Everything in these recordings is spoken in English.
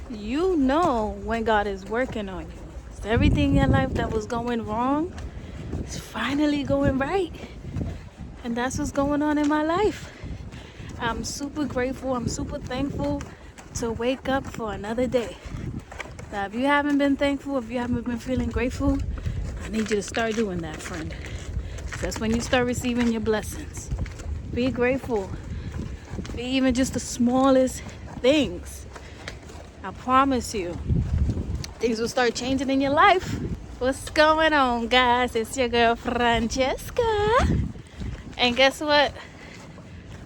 You know when God is working on you. So everything in your life that was going wrong is finally going right. And that's what's going on in my life. I'm super grateful. I'm super thankful to wake up for another day. Now, if you haven't been thankful, if you haven't been feeling grateful, I need you to start doing that, friend. That's when you start receiving your blessings. Be grateful. Be even just the smallest things. I promise you, things will start changing in your life. What's going on, guys? It's your girl Francesca. And guess what?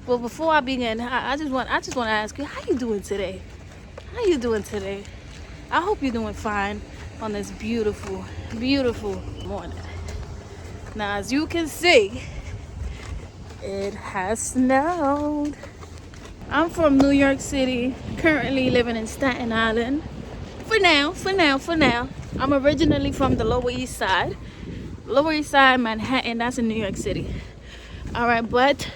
Well, before I begin, I just want to ask you, how you doing today? How you doing today? I hope you're doing fine on this beautiful, beautiful morning. Now, as you can see, it has snowed. I'm from New York City, currently living in Staten Island. For now. I'm originally from the Lower East Side. Lower East Side, Manhattan, that's in New York City. All right, but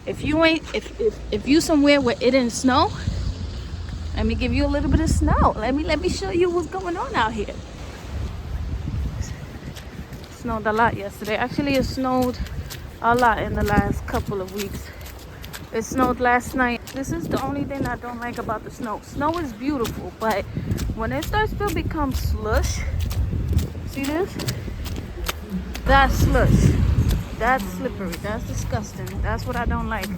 if you somewhere where it didn't snow, let me give you a little bit of snow. Let me show you what's going on out here. It snowed a lot yesterday. Actually, it snowed a lot in the last couple of weeks. It snowed last night. This is the only thing I don't like about the snow. Snow is beautiful, but when it starts to become slush, see this? That's slush. That's slippery. That's disgusting. That's what I don't like.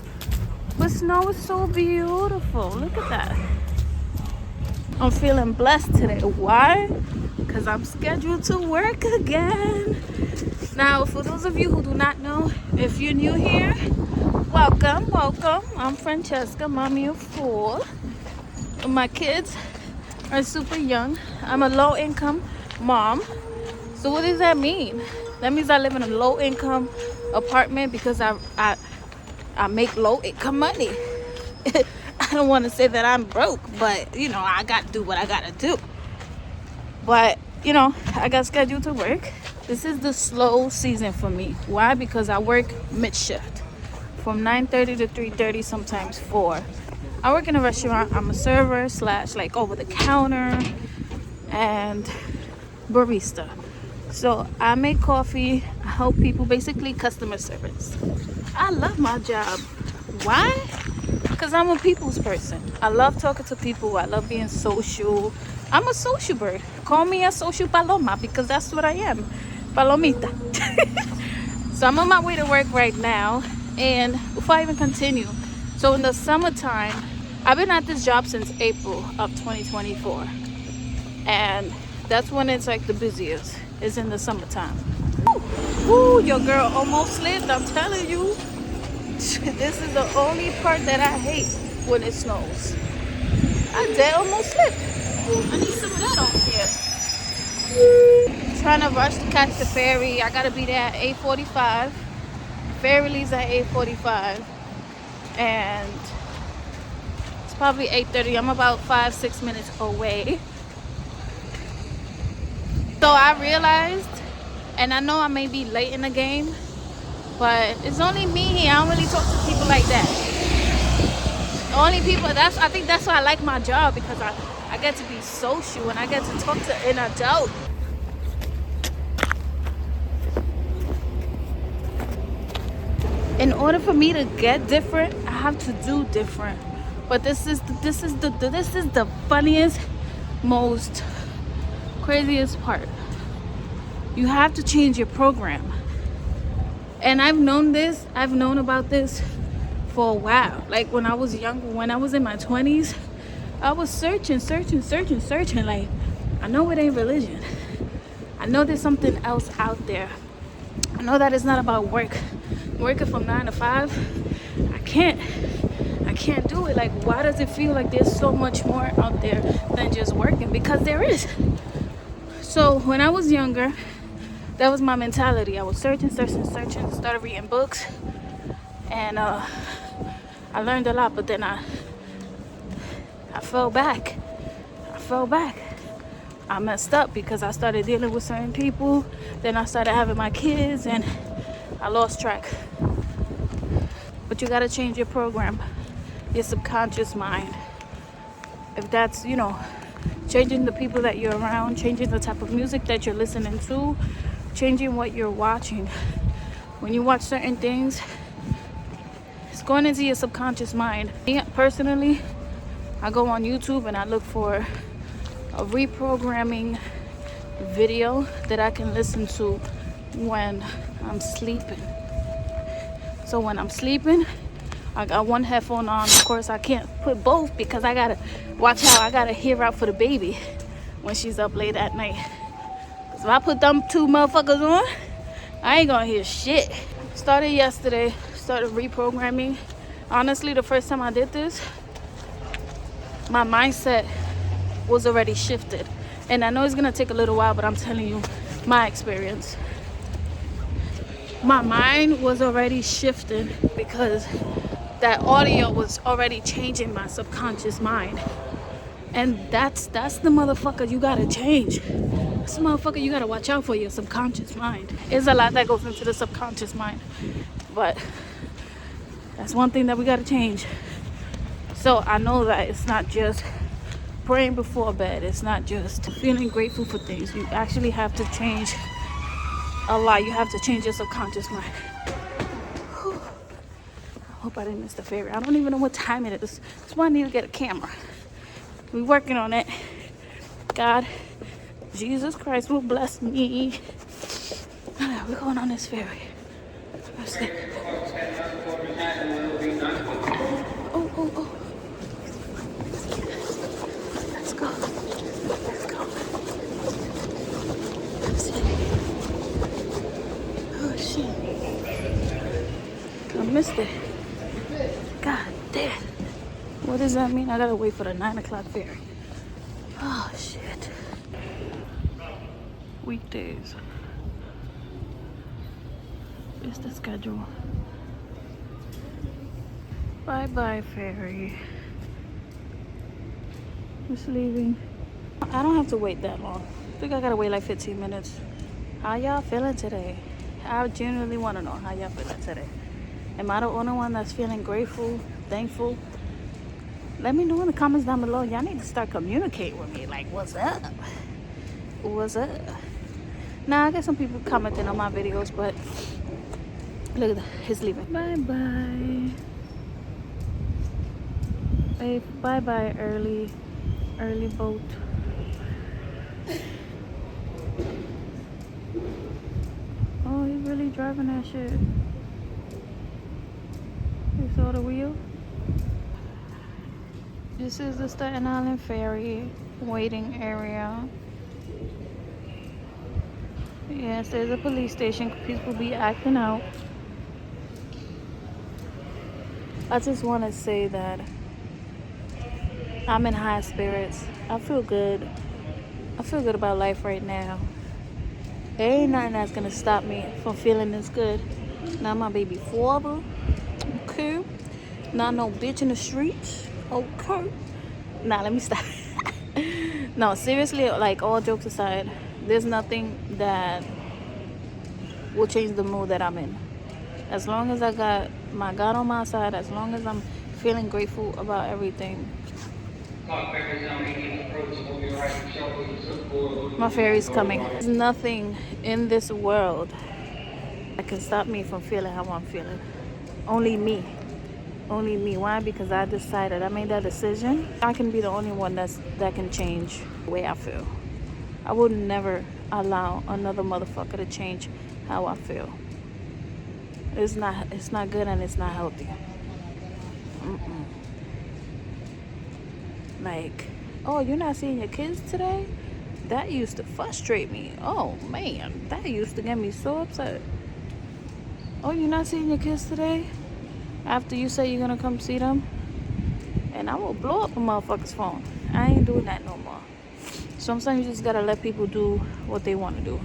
But snow is so beautiful. Look at that. I'm feeling blessed today. Why? Because I'm scheduled to work again. Now, for those of you who do not know, if you're new here, welcome. I'm Francesca, mommy of 4. My kids are super young. I'm a low-income mom. So what does that mean? That means I live in a low-income apartment because I make low-income money. I don't want to say that I'm broke, but I got to do what I got to do. But I got scheduled to work. This is the slow season for me. Why? Because I work mid-shift from 9:30 to 3:30, sometimes 4. I work in a restaurant. I'm a server / like over the counter and barista. So I make coffee, I help people, basically customer service. I love my job. Why? Because I'm a people's person. I love talking to people. I love being social. I'm a social bird. Call me a social paloma because that's what I am. Palomita. So I'm on my way to work right now. And before I even continue, so in the summertime, I've been at this job since April of 2024. And that's when it's like the busiest, is in the summertime. Ooh, your girl almost slipped, I'm telling you. This is the only part that I hate when it snows. I did almost slipped. I need some of that on here. Trying to rush to catch the ferry. I gotta be there at 8:45. Ferry leaves at 8:45. And it's probably 8:30. I'm about 5-6 minutes away. So I realized, and I know I may be late in the game, but it's only me here. I don't really talk to people like that. The only people, I think that's why I like my job, because I get to be social and I get to talk to an adult. In order for me to get different, I have to do different. But this is the funniest, most craziest part. You have to change your program. And I've known about this for a while. Like when I was younger, when I was in my 20s, I was searching. Like, I know it ain't religion. I know there's something else out there. I know that it's not about working from 9 to 5. I can't do it. Like, why does it feel like there's so much more out there than just working? Because there is. So when I was younger, that was my mentality. I was searching, started reading books, and I learned a lot, but then I fell back. I messed up because I started dealing with certain people. Then I started having my kids, and I lost track. But you gotta change your program, your subconscious mind. If that's, changing the people that you're around, changing the type of music that you're listening to, changing what you're watching. When you watch certain things, it's going into your subconscious mind. Me, personally, I go on YouTube and I look for a reprogramming video that I can listen to when I'm sleeping. So when I'm sleeping, I got one headphone on. Of course, I can't put both because I gotta watch out. I gotta hear out for the baby when she's up late at night. Cause if I put them two motherfuckers on, I ain't gonna hear shit. Started yesterday, started reprogramming. Honestly, the first time I did this, my mindset was already shifted. And I know it's gonna take a little while, but I'm telling you my experience. My mind was already shifted because that audio was already changing my subconscious mind. And that's the motherfucker you gotta change. That's the motherfucker you gotta watch out for, your subconscious mind. There's a lot that goes into the subconscious mind, but that's one thing that we gotta change. So I know that it's not just praying before bed. It's not just feeling grateful for things. You actually have to change a lot. You have to change your subconscious mind. Whew. I hope I didn't miss the ferry. I don't even know what time it is. That's why I need to get a camera. We're working on it. God, Jesus Christ will bless me. We're going on this ferry. Let's see. Oh. Let's go. Let's see. Oh, shit. I missed it. God damn. What does that mean? I gotta wait for the 9 o'clock ferry. Oh, shit. Weekdays. It's the schedule. Bye-bye, ferry. It's leaving. I don't have to wait that long. I think I gotta wait like 15 minutes. How y'all feeling today? I genuinely want to know how y'all feeling today. Am I the only one that's feeling grateful, thankful? Let me know in the comments down below. Y'all need to start communicating with me. Like, what's up? What's up? Nah, I got some people commenting on my videos, but look at that. He's leaving. Bye-bye. Hey, bye-bye, early boat. Oh, he's really driving that shit. You saw the wheel? This is the Staten Island ferry waiting area. Yes, there's a police station. People be acting out. I just want to say that I'm in high spirits. I feel good. I feel good about life right now. There ain't nothing that's gonna stop me from feeling this good. Not my baby father. Okay. Not no bitch in the streets. Okay. Nah, let me stop. No, seriously, like, all jokes aside, there's nothing that will change the mood that I'm in. As long as I got my God on my side, as long as I'm feeling grateful about everything. My ferry's coming. There's nothing in this world that can stop me from feeling how I'm feeling. Only me. Only me. Why? Because I decided. I made that decision. I can be the only one that can change the way I feel. I would never allow another motherfucker to change how I feel. It's not good and it's not healthy. Like, oh, you're not seeing your kids today? That used to frustrate me. Oh man, that used to get me so upset. Oh, you're not seeing your kids today? After you say you're gonna come see them? And I will blow up a motherfucker's phone. I ain't doing that no more. Sometimes you just gotta let people do what they want to do.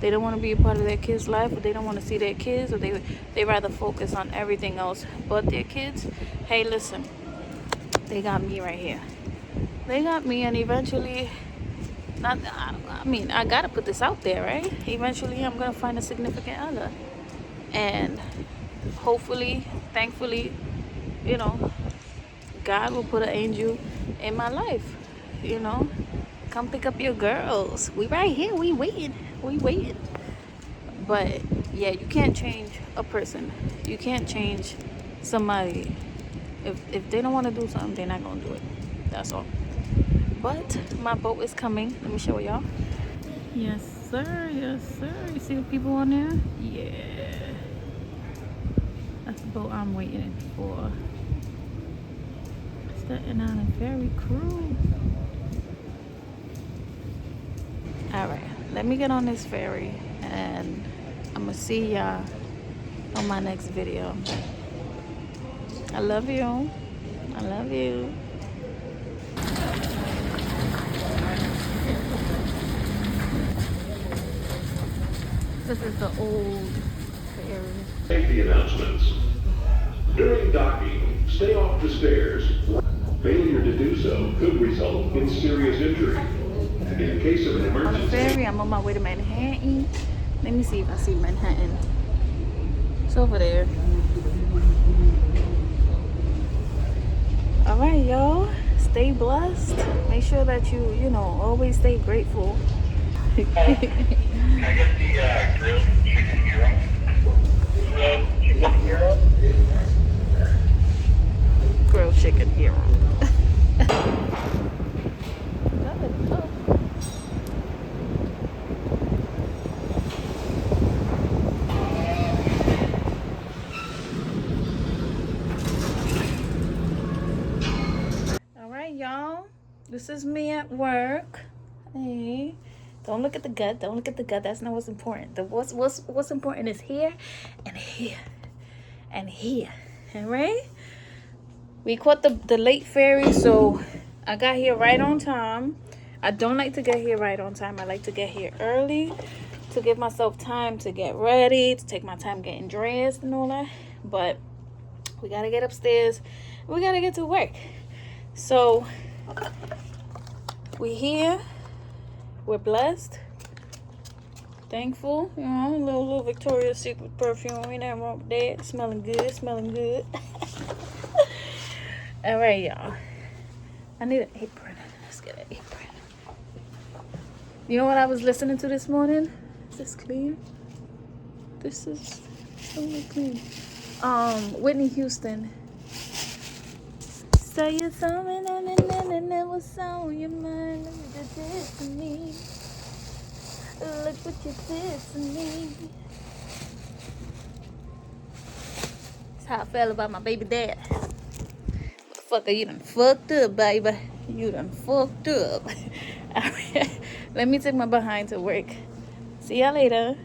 They don't want to be a part of their kids' life, or they don't want to see their kids, or they rather focus on everything else but their kids. Hey, listen, they got me right here. They got me, and eventually, I gotta put this out there, right? Eventually, I'm gonna find a significant other, and hopefully, thankfully, God will put an angel in my life. You know, come pick up your girls. We right here. We waiting. We waiting. But yeah, you can't change a person. You can't change somebody. If they don't want to do something, they're not gonna do it. That's all. But my boat is coming. Let me show y'all. Yes, sir. Yes, sir. You see the people on there? Yeah. That's the boat I'm waiting for. Staten Island Ferry crew. All right. Let me get on this ferry, and I'm gonna see y'all on my next video. I love you. I love you. This is the old ferry. Safety announcements. During docking, stay off the stairs. Failure to do so could result in serious injury. In case of an On the emergency, ferry, I'm on my way to Manhattan. Let me see if I see Manhattan. It's over there. All right, y'all. Stay blessed. Make sure that you know, always stay grateful. Can I get the grilled chicken gyro? Chicken gyro? Grilled chicken hero. All right, y'all. This is me at work. Hey, don't look at the gut. Don't look at the gut. That's not what's important. What's important is here and here and here. All right. We caught the late ferry, so I got here right on time. I don't like to get here right on time. I like to get here early to give myself time to get ready, to take my time getting dressed and all that. But we gotta get upstairs. We gotta get to work. So we here. We're blessed. Thankful. You know, a little Victoria's Secret perfume. Ain't nothing wrong with that. Smelling good. Smelling good. All right, y'all. I need an apron. Let's get an apron. You know what I was listening to this morning? Is this clean? This is so clean. Whitney Houston. Say you something and it was on your mind. Look what you did to me. Look what you did to me. That's how I felt about my baby dad. Motherfucker, you done fucked up, baby. You done fucked up. All right. Let me take my behind to work. See y'all later.